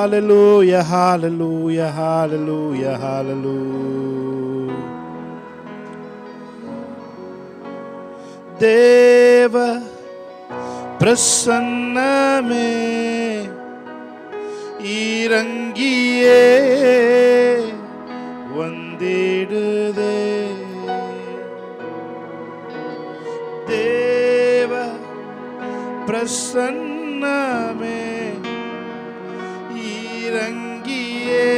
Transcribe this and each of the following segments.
Hallelujah, hallelujah, hallelujah, hallelujah. தேவ பிரசன்னமே இறங்கியே வந்திடுதே. தேவ பிரசன்னமே இறங்கியே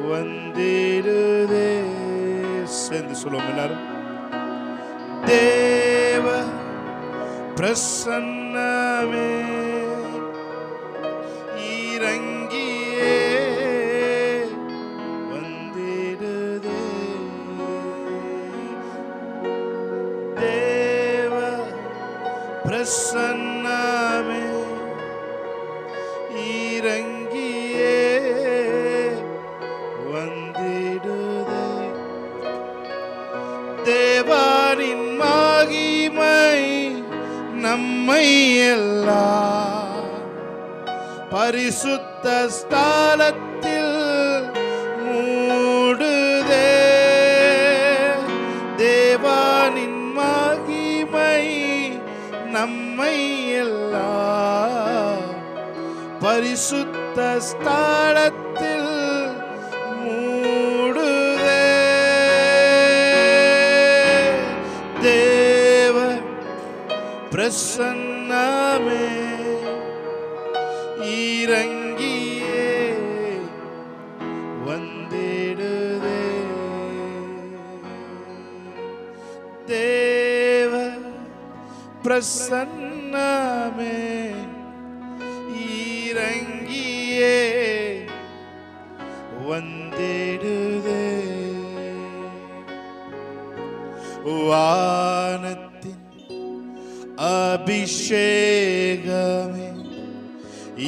வந்திடுதே. சேர்ந்து சொல்லுவோம் எல்லாரும். தேவ பிரசன்னமே இறங்கியே வந்திடுதே. தேவ பிரசன்னமே இறங்கியே வந்திடுதே. தேவனின் மகிமை நம்மை எல்லாம் பரிசுத்த ஸ்தலத்தில் மூடுதே. தேவனின் மகிமை நம்மை எல்லாம் பரிசுத்த ஸ்தலத்தில் மூடுதே. தேவ பிரசன்னமே இறங்கியே வந்திடுதே. தேவ பிரசன்னமே இறங்கியே வந்திடுதே. வானத்தின் அபிஷேகமே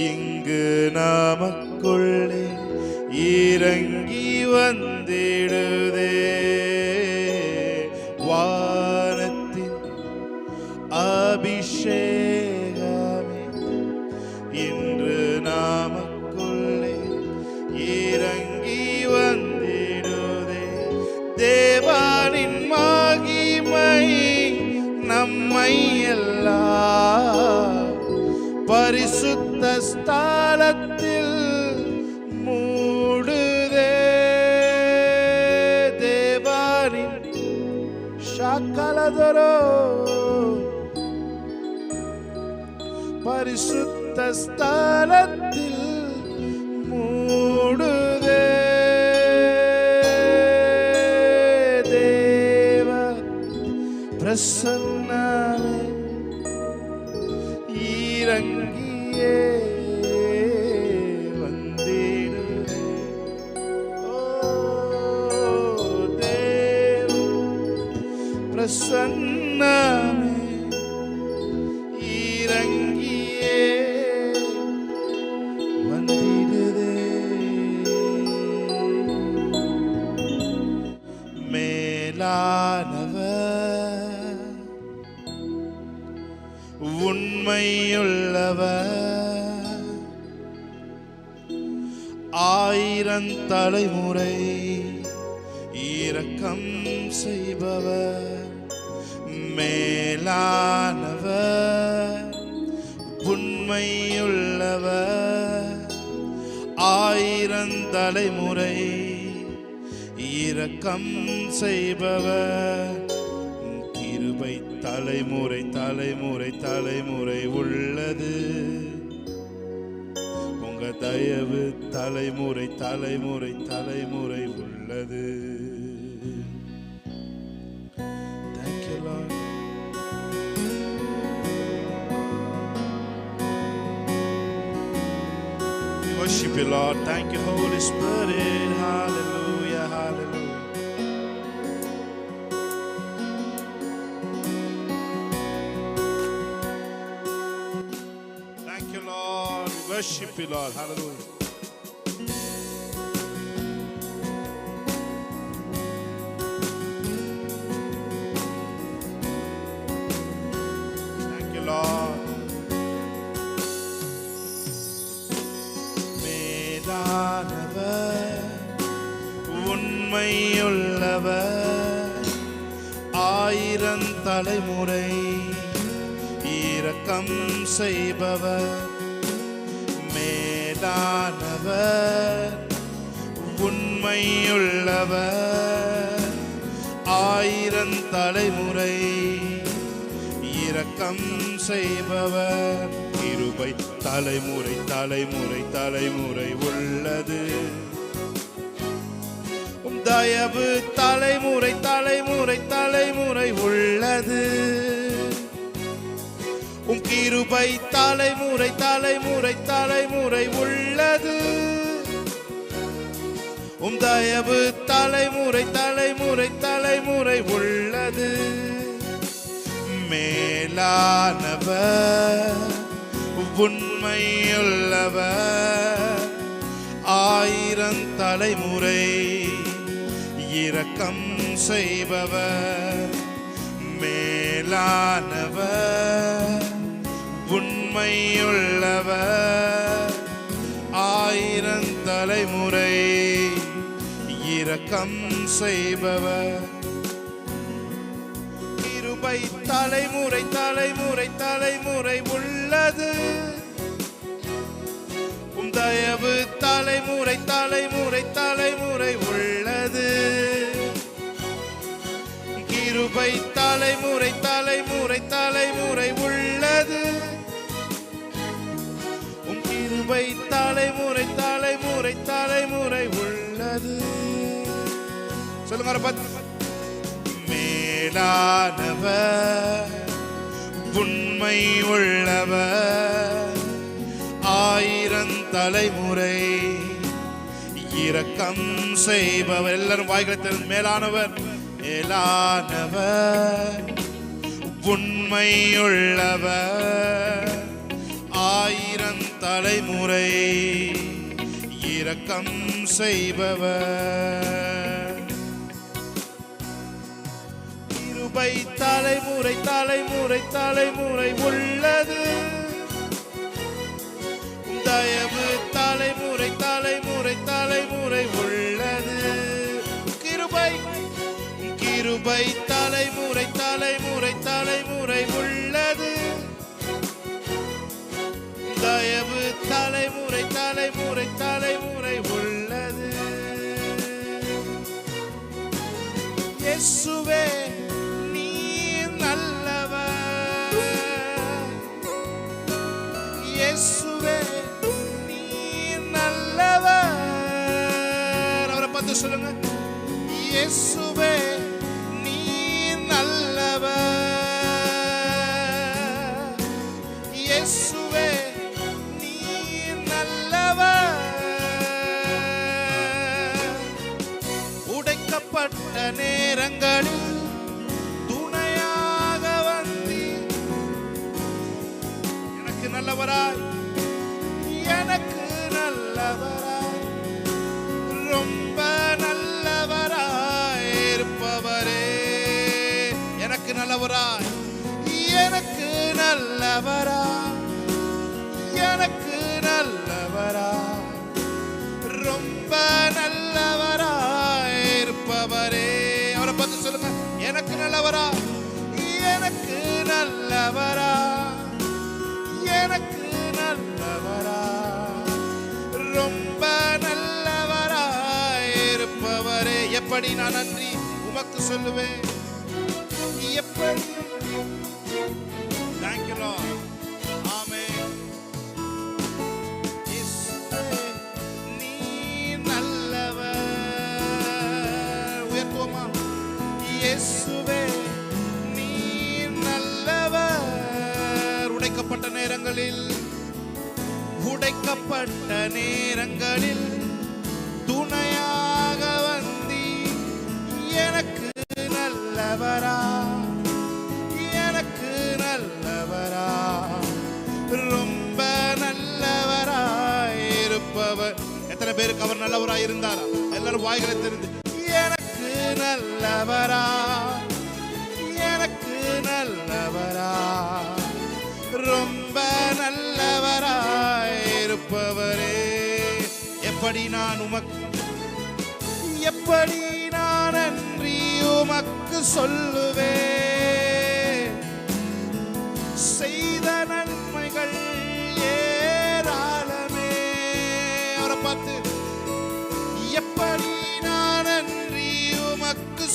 இங்கு நமக்குள்ளே இறங்கி வந்திடுதே. வானத்தின் அபிஷேகமே இன்று நமக்குள்ளே இறங்கி வந்திடுதே. தேவனின் மகிமை நம்மை எல்லாம் பரிசுத்த ஸ்தலத்தில் மூடுதே. தேவனின் ஷாக்கலதரோ பரிசுத்த ஸ்தலத்தில் மூடுதே. தேவ பிரசன்னமே இறங்கியே வந்திடுதே. ஓ தேவ பிரசன்னமே இறங்கியே வந்திடுதே. மேலானவர் உண்மையுள்ளவர் ஆயிரம் தலைமுறை இரக்கம் செய்பவர். மேலானவர் உண்மையுள்ளவர் ஆயிரம் தலைமுறை இரக்கம் செய்பவர். கிருபை தலைமுறை தலைமுறை தலைமுறை உள்ளது. உங்க தயவு தலைமுறை தலைமுறை தலைமுறை உள்ளது. Thank you, Lord. We worship you, Lord. Thank you, Holy Spirit. Hallelujah, hallelujah. Worship you, Lord. Hallelujah. Thank you, Lord. ஆயிரம் தலைமுறை இரக்கம் செய்பவர் மேலானவர் உண்மையுள்ளவர் ஆயிரம் தலைமுறை இரக்கம் செய்பவர் கிருபை தலைமுறை தலைமுறை தலைமுறை உள்ளது தயவு தலைமுறை தலைமுறை தலைமுறை உள்ளது கிருபை தலைமுறை தலைமுறை தலைமுறை உள்ளது தயவு தலைமுறை தலைமுறை தலைமுறை உள்ளது மேலானவர் உண்மையுள்ளவர் ஆயிரம் தலைமுறை இரக்கம் செய்பவர் மேலானவர் உண்மையுள்ளவர் ஆயிரம் தலைமுறை இரக்கம் செய்பவர் கிருபை தலைமுறை தலைமுறை தலைமுறை உள்ளது தயவு தலைமுறை தலைமுறை தலைமுறை உள்ளது கிருபை தலைமுறை தலைமுறை தலைமுறை உள்ளது கிருபை தலைமுறை தலைமுறை தலைமுறை உள்ளது சொல்லுங்க மேலானவர் உண்மை உள்ளவர் ஆயிரம் தலைமுறை இரக்கம் செய்பவர் எல்லாரும் வாய்களை மேலானவர் மேலானவர் உண்மையுள்ளவர் ஆயிரம் தலைமுறை இரக்கம் செய்பவர் கிருபை தலைமுறை தலைமுறை தலைமுறை உள்ளது தயவு தலைமுறை தலைமுறை தலைமுறை உள்ளது கிருபை கிருபை தலைமுறை தலைமுறை தலைமுறை உள்ளது தயவு தலைமுறை தலைமுறை தலைமுறை உள்ளது இயேசுவே நீர் நல்லவர் இயேசுவே அவரை பார்த்து சொல்லுங்க இயேசுவே நீர் நல்லவர் இயேசுவே நீர் நல்லவர் உடைக்கப்பட்ட நேரங்களில் துணையாக வந்து எனக்கு நல்லவராய் எனக்கு நல்லவராய் ரொம்ப நல்லவராய் இருப்பவரே எனக்கு நல்லவராய் எனக்கு நல்லவராய் எனக்கு நல்லவராய் ரொம்ப நல்லவராய் இருப்பவரே அவரை பார்த்து சொல்லுங்க எனக்கு நல்லவராய் எனக்கு நல்லவராய் எனக்கு நல்லவராய் ரொம்ப நல்லவராய் இருப்பவரே எப்படி நான் நன்றி உமக்கு சொல்லுவேன் எப்படி Thank you Lord ஆமென் இயேசுவே நீ நல்லவர் உயர்த்துவோமா இயேசுவே நீ நல்லவர் உடைக்கப்பட்ட நேரங்களில் துணையாக வந்தி எனக்கு நல்லவரா எனக்கு நல்லவரா ரொம்ப நல்லவராய் இருப்பவர் எத்தனை பேருக்கு அவர் நல்லவராய் இருந்தாரா எல்லாரும் வாய்களை தெரிந்து எனக்கு நல்லவரா எனக்கு நல்லவரா ரொம்ப நல்லவராய் இருப்பவரே எப்படி நான் நன்றி உமக்கு சொல்லுவேன்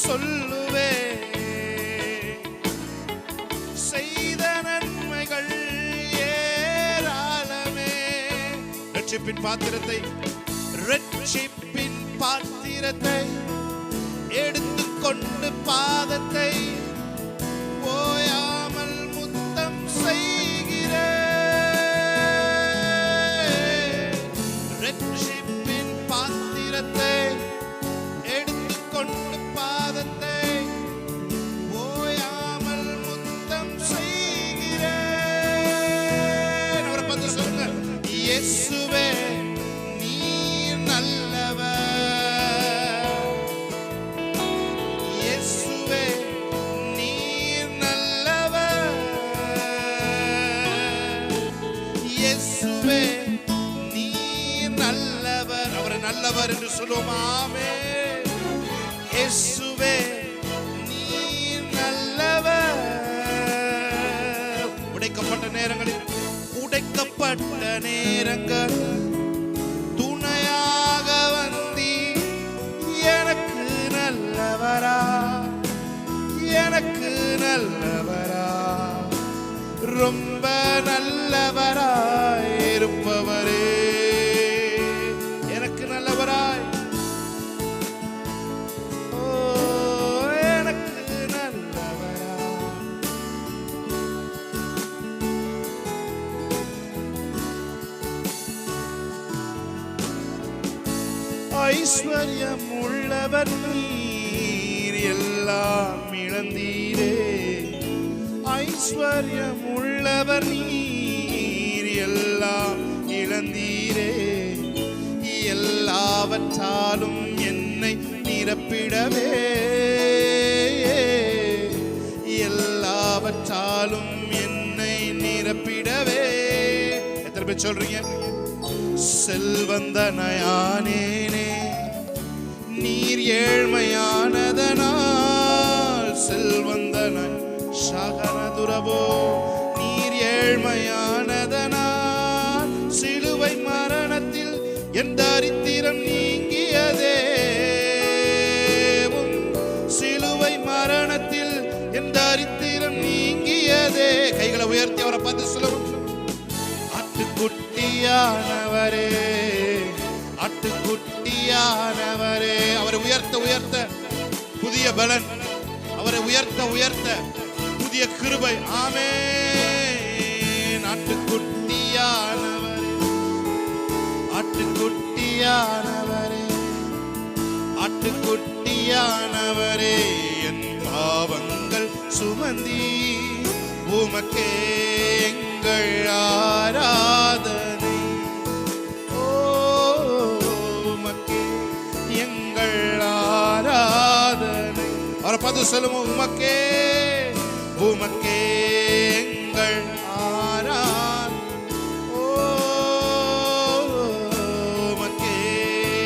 சொல்லுவே. செய்த நன்மைகள் ஏராளமே. ரட்சிப்பின் பாத்திரத்தை எடுத்துக்கொண்டு பாதத்தை ஓயாமல் முத்தம் செய்கிறேன். ரட்சிப்பின் பாத்திரத்தை எடுத்துக்கொண்டு பாதத்தை ஓயாமல் முத்தம் செய்கிறேன். அவரை பார்த்து சொல்லுங்க, இயேசுவே நீர் நல்லவர். இயேசுவே நீர் நல்லவர். இயேசுவே நீர் நல்லவர். அவரை நல்லவர் என்று சொல்லுவோம். ஆமென். இயேசுவே நீர் நல்லவர். உடைக்கப்பட்ட நேரங்கள் துணையாக வந்தி எனக்கு நல்லவரா, எனக்கு நல்லவரா, ரொம்ப நல்லவராய் இருப்பவரே, எனக்கு நல்லவராய், ஓ எனக்கு நல்லவரா. ஐஸ்வர்யம் உள்ளவர் நீர் எல்லாம் இழந்தீரே. ஐஸ்வர்யம் உள்ளவர் நீர் எல்லாம் இழந்தீரே. எல்லாவற்றாலும் என்னை நிரப்பிடவே, எல்லாவற்றாலும் என்னை நிரப்பிடவே. எத்தனை பேர் சொல்றீங்க? செல்வந்தனானேனே நீர் ஏழ்மையானதனால், செல்வந்தனாய் சகனதுரபோ நீர் ஏழ்மையானதனால், சிலுவை மரணத்தில் என் தரித்திரம் நீங்கியதே. சிலுவை மரணத்தில் என் தரித்திரம் நீங்கியதே. கைகளை உயர்த்தி அவரை பார்த்து சொல்லுவோம். ஆட்டுக்குட்டியானவரே, ஆட்டுக்குட்டியானவரே. அவரை உயர்த்த உயர்த்த புதிய பலன், அவரை உயர்த்த உயர்த்த புதிய கிருபை. ஆமென். ஆட்டுக்குட்டியானவரே, ஆட்டுக்குட்டியானவரே, ஆட்டுக்குட்டியானவரே. என் பாவங்கள் சுமந்தி உமக்கே எங்கள் ஆராதனை. ஓ உமக்கே எங்கள் ஆராதனை. அவரை பார்த்து சொல்லுவோம். உமக்கே, உமக்கே எங்கள் ஆராதனை. ஓ உமக்கே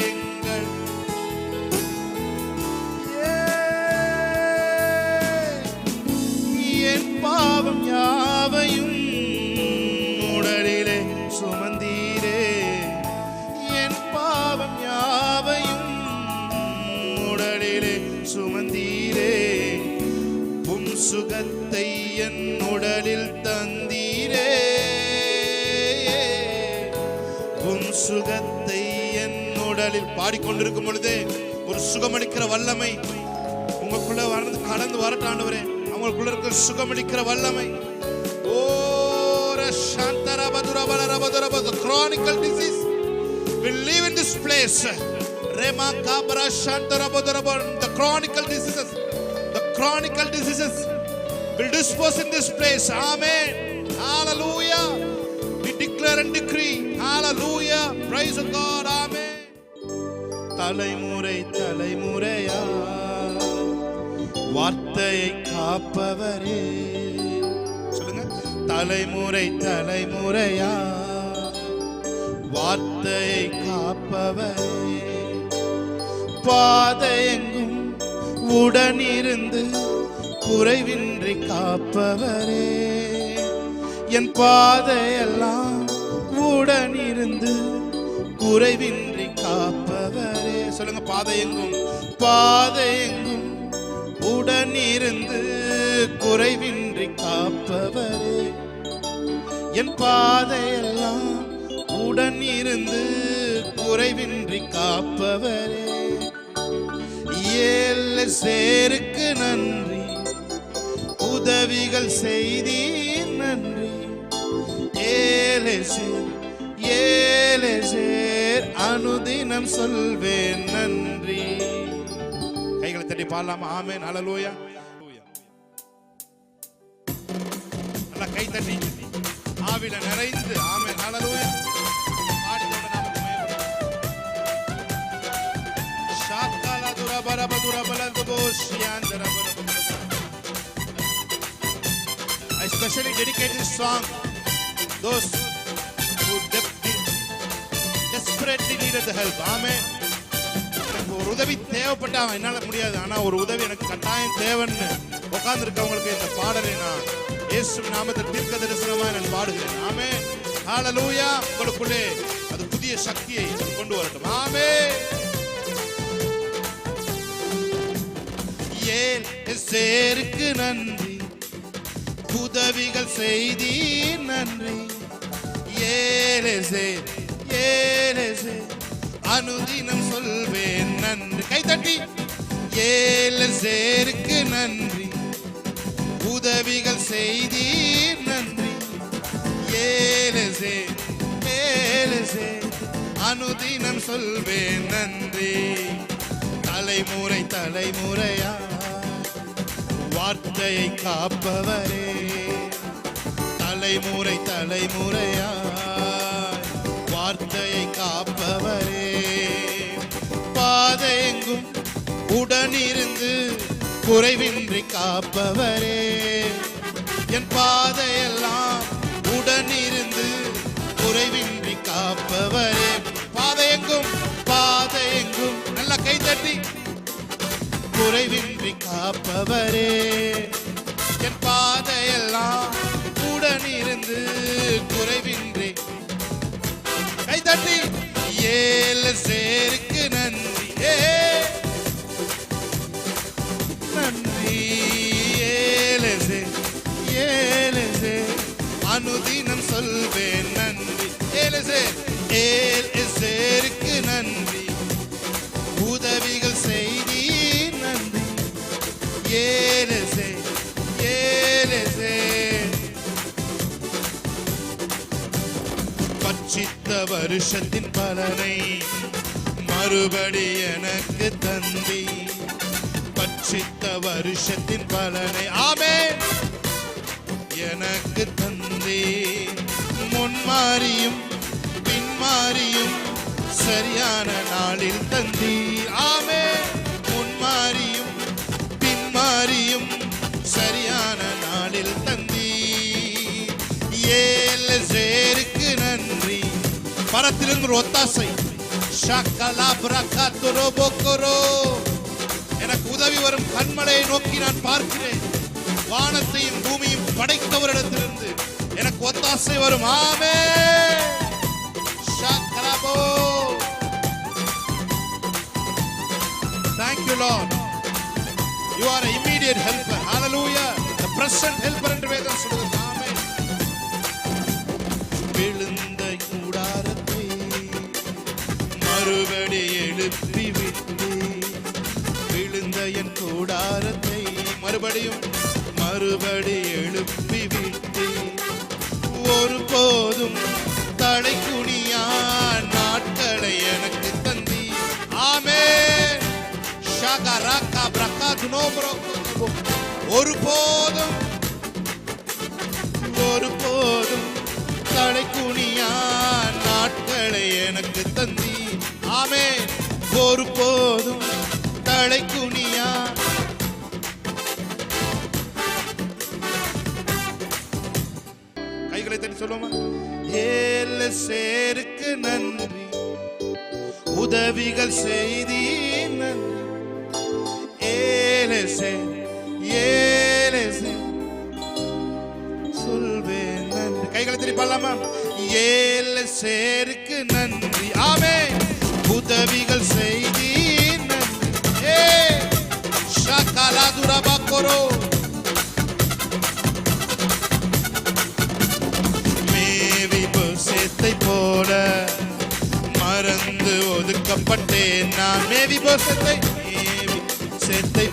எங்கள். என் பாவம் யாவையும் உடலிலே சுமந்தீரே. என் பாவம் யாவையும் உடலிலே சுமந்தீரே. உம் சுகத்தை என் உடலில் தந்தீரே. உம் சுகத்தை என் உடலில். பாடிக்கொண்டிருக்கும் பொழுதே ஒரு சுகமளிக்கிற வல்லமை உங்களுக்குள்ள கடந்து வரட்டும் ஆண்டவரே. அவங்களுக்குள்ள இருக்கிற சுகமளிக்கிற வல்லமை. ஓ the chronic disease will leave in this place. The chronic diseases, the chronic diseases will dispose in this place. Amen. Hallelujah. We declare and decree. Hallelujah. Praise God. Amen. தலைமுறை தலைமுறையா வார்த்தையை காப்பவரே. சொல்லுங்க. தலைமுறை தலைமுறையா வார்த்தையை காப்பவரே. பாதையெங்கும் உடனிருந்து குறைவின்றி காப்பவரே. என் பாதையெல்லாம் உடனிருந்து குறைவின்றி காப்பவரே. சொல்லுங்க. பாதையெங்கும், பாதையெங்கும் உடனிருந்து குறைவின்றி காப்பவரே, என் பாதையெல்லாம் உடனிருந்து குறைவின்றி காப்பவரே, ஏலேசருக்கு நன்றி, உதவிகள் செய்தீர் நன்றி, ஏலேசர் ஏலேசர் அனுதினம் சொல்வேன் நன்றி. கைகளை தட்டி பாடலாமா? ஆமென், ஹல்லேலூயா. நல்லா கை தட்டி ஆவில நிறைந்து ஆமென், ஹல்லேலூயா. ஆண்டவருடைய நாமத்தை மகிமைப்படுத்துவோம். ஷாக்காலா துரபரபதுர பலதுபோஷியாந்தர பரபரப. I especially dedicate this song those who desperately needed the help. ஆமென். எனக்கு ஒரு உதவி தேவைப்பட்டா என்னால முடியாது, ஆனா ஒரு உதவி எனக்கு கட்டாயம் தேவைன்னு உட்கார்ந்து இருக்கவங்களுக்கு இந்த பாடலை நான் இயேசுவின் நாமத்தில் தீர்க்க தரிசனமாய் நான் பாடுகிறேன். ஆமென், ஹல்லேலூயா. உங்களுக்குள்ளே அது புதிய சக்தியை கொண்டு வரட்டும். ஆமென். ஏலேசருக்கு நன்றி, உதவிகள் செய்தீர் நன்றி, ஏலேசர் ஏலேசர் அனுதினம் சொல்வேன் நன்றி. கைதட்டி ஏலேசருக்கு நன்றி, உதவிகள் செய்தீர் நன்றி, ஏலேசர் ஏலேசர் அனுதினம் சொல்வேன் நன்றி. தலைமுறை தலைமுறையா வார்த்தையை காப்பவரே, தலைமுறை தலைமுறையா வார்த்தையை காப்பவரே, பாதையெங்கும் உடனிருந்து குறைவின்றி காப்பவரே, என் பாதையெல்லாம் உடனிருந்து குறைவின்றி காப்பவரே, பாதையெங்கும் பாதையெங்கும் நல்ல கைதட்டி குறைவின்றி காப்பவரே, என் பாதையெல்லாம் உடனிருந்து குறைவின்றி. கைதட்டி ஏலேசருக்கு நன்றி, நன்றி, ஏலேசர் ஏலேசர் அனுதினம் சொல்வேன் நன்றி, ஏலேசர் ஏலேசருக்கு நன்றி, உதவிகள் செய்தீர் நன்றி, ஏலேசர் ஏலேசர் பட்சித்த வருஷத்தின் பலனை மறுபடி எனக்கு தந்தி, பட்சித்த வருஷத்தின் பலனை ஆமென் எனக்கு தந்தி, முன்மாறியும் பின்மாறியும் சரியான நாளில் தந்தீர். ஆமென், முன்மாறியும் பின்மாறியும் சரியான நாளில் தந்தீர். ஏலேசருக்கு நன்றி. பரத்திலிருந்து ஒத்தாசை ஷக்கலா பிரகத்துரோ போக்கரோ, எனக்கு உதவி வரும் கண்மலையை நோக்கி நான் பார்க்கிறேன், வானத்தையும் பூமியும் படைத்தவரிடத்திலிருந்து எனக்கு ஒத்தாசை வரும். ஆமென். ஷக்கலபோ. Thank you Lord. You are an immediate helper. Hallelujah. The present helper என்று வேதம் சொல்லுகிறது. ஆமென். விழுந்த கூடாரத்தை மறுபடி எழுப்பி விட்டு, விழுந்த என் கூடாரத்தை மறுபடியும் மறுபடி எழுப்பி விட்டு, ஒருபோதும் தடை குனியா நாட்களை எனக்கு தந்தி. ஆமென். ஷகரகா பிரகதுனோப்ரோ. ஒருபோதும் ஒருபோதும் தடை குனியா நாட்களை எனக்கு தந்தி. ஆமென். ஒருபோதும் தடை குனியா. கைகளை தட்டி சொல்லுமா? ஏலேசருக்கு நன்றி, உதவிகள் செய்தீர் நன்றி, ஏலேசர் ஏலேசர் சொல்வேன் நன்றி. கைகளை தட்டி பாடலாமா? ஏலேசருக்கு நன்றி. ஆமென். உதவிகள் செய்தீர் நன்றி. ஷகா ஷகலா துரபக்கரோ. மேவிபோசேத்தை போல மறந்து ஒதுக்கப்பட்டேன் நான். மேவிபோசேத்தை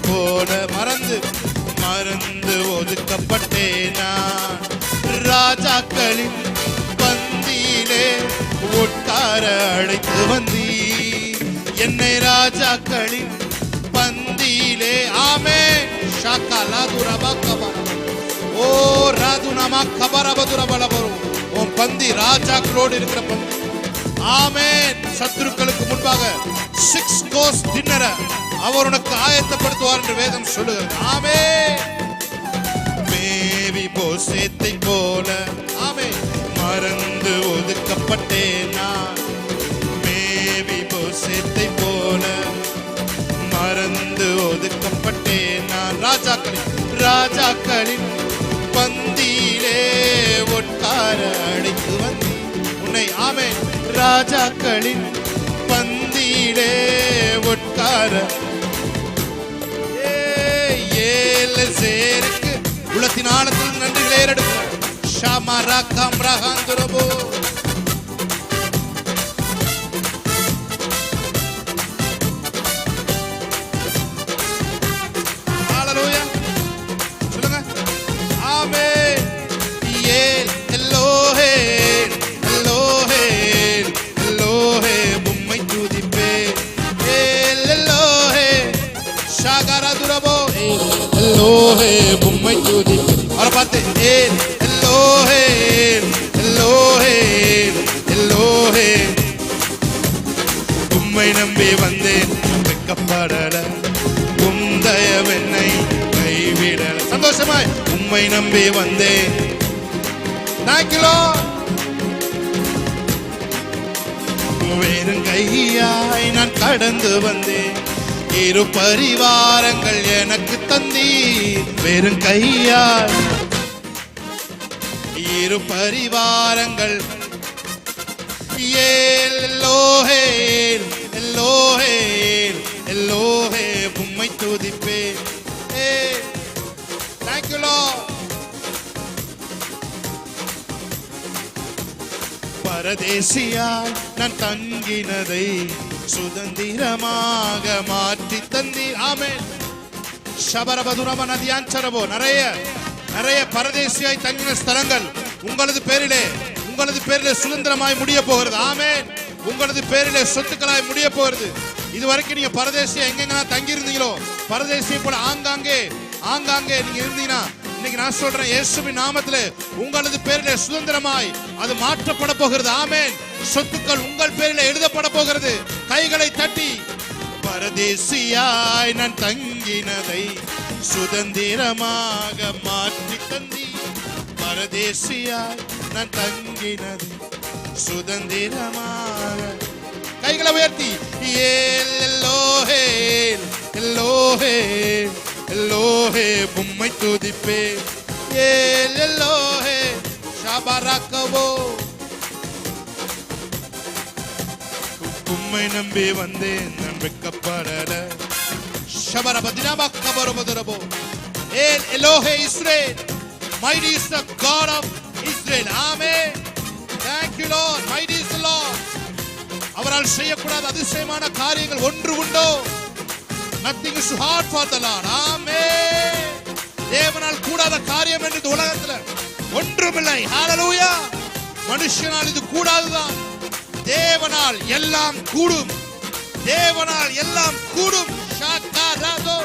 போல மறந்து ஒதுக்கப்பட்டேன் நான். ராஜாக்களின் பந்தியிலே உட்கார அழைத்து வந்தீ என்னை. ராஜாக்களின் பந்தியிலே ஆமென். ஷகலா துரபக்கபா. ஓ ராதுனமா கபரபதுரபலபரு. உன் பந்தி ராஜாக்களோடு இருக்கிற பந்தி. ஆமென். சத்துருக்களுக்கு முன்பாக 6 கோர்ஸ் டின்னரை அவர் உனக்கு ஆயத்தப்படுத்துவார் என்று வேதம் சொல்லுகிறது. ஆமென். மேவிபோசேத்தை போல ஆமென் மறந்து ஒதுக்கப்பட்டேன் நான். மேவிபோசேத்தை போல மறந்து ஒதுக்கப்பட்டேன் நான். ராஜாக்களின் பந்தியிலே உட்கார அழைத்து வந்தீ உன்னை. ஆமென். ராஜாக்களின் பந்தியிலே உட்கார. ஏலேசேருக்கு உள்ளத்தின் ஆழத்தில் நன்றிகளை ஏறெடுப்போம். ஷமரா கம்ரஹாந்துரபோ. ஹalleluya சொல்லுங்க. ஆமென். ஏல் எல்லோஹே எல்லோஹே எல்லோஹே உம்மை துதிப்பேன். ஏல் எல்லோஹே ஷகரா துரபோ. எல்லோஹே உம்மை துதிப்பேன். அவரை பார்த்து ஏல் எல்லோஹே எல்லோஹே எல்லோஹே உம்மை நம்பி வந்தேன் வெட்கப்படல. உம் தயவென்னை கைவிடல. சந்தோஷமாய் உம்மை நம்பி வந்தேன். Thank you Lord. வெறும் கையாய் நான் கடந்து வந்தேன். இரு பரிவாரங்கள் எனக்கு தந்தீர். வெறும் கையாய் இரு பரிவாரங்கள். ஏல் எல்லோஹே எல்லோஹே எல்லோஹே உம்மை துதிப்பேன். Thank you Lord. பரதேசியாய் நான் தங்கினதை சுதந்திரமாக மாற்றி தந்தி. ஆமென். ஷபரபதுரப நதியாஞ்சரபோ. நிறைய பரதேசியாய் தங்கின ஸ்தலங்கள் உங்களது பேரிலே சுதந்திரமாய் முடிய போகிறது. ஆமென். உங்களது பேரிலே சொத்துக்களாய் முடிய போகிறது. இதுவரைக்கும் நீங்க பரதேசியா எங்கெங்கெல்லாம் தங்கி இருந்தீங்களோ, பரதேசியை போல ஆங்காங்கே நீங்க இருந்தீங்கன்னா, இன்னைக்கு நான் சொல்றேன் இயேசுவின் நாமத்திலே உங்களது பேரிலே சுதந்திரமாய் அது மாற்றப்பட போகிறது. ஆமென். சொத்துக்கள் உங்கள் பேரிலே எழுதப்பட போகிறது. கைகளை தட்டி பரதேசியாய் நான் தங்கினதை சுதந்திரமாக மாற்றி தந்தி. பரதேசியாய் நான் தங்கினதை சுதந்திரமாக. கைகளை உயர்த்தி ஏல் எல்லோஹே எல்லோஹே எல்லோஹே உம்மை துதிப்பேன். ஏல் எல்லோஹே ஷபரக்கவோ. உம்மை நம்பி வந்தேன் நான் வெட்கப்படல. ஷபரபதினபக்கபரபதரபோ. ஏல் எல்லோஹே Israel. Mighty is the God of Israel. Amen. Thank you Lord. Mighty is the Lord. அவரால் செய்யக்கூடாத அதிசயமான காரியங்கள் ஒன்று உண்டோ? Nothing is hard for the Lord. Amen. தேவனால் கூடாத காரியம் என்று இந்த உலகத்துல ஒன்றுமில்லை. ஹalleluya. மனுஷனால் இது கூடாதுதான். தேவனால் எல்லாம் கூடும். தேவனால் எல்லாம் கூடும். ஷாகாராதோ.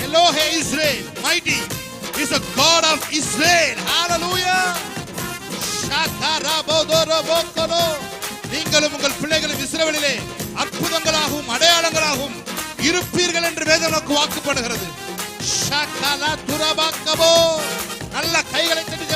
எலோஹே Israel. Mighty is the God of Israel. Hallelujah. ஷாகாராபோதோரோபோகலோ. நீங்களும் உங்கள் பிள்ளைகளும் இஸ்ரவேலிலே அற்புதங்களாகவும் அடையாளங்களாகவும் இருப்பீர்கள் என்று வேதம் நமக்கு வாக்குப்படுகிறது. ஷகலா துரபக்கபோ. நல்ல கைகளை தட்டி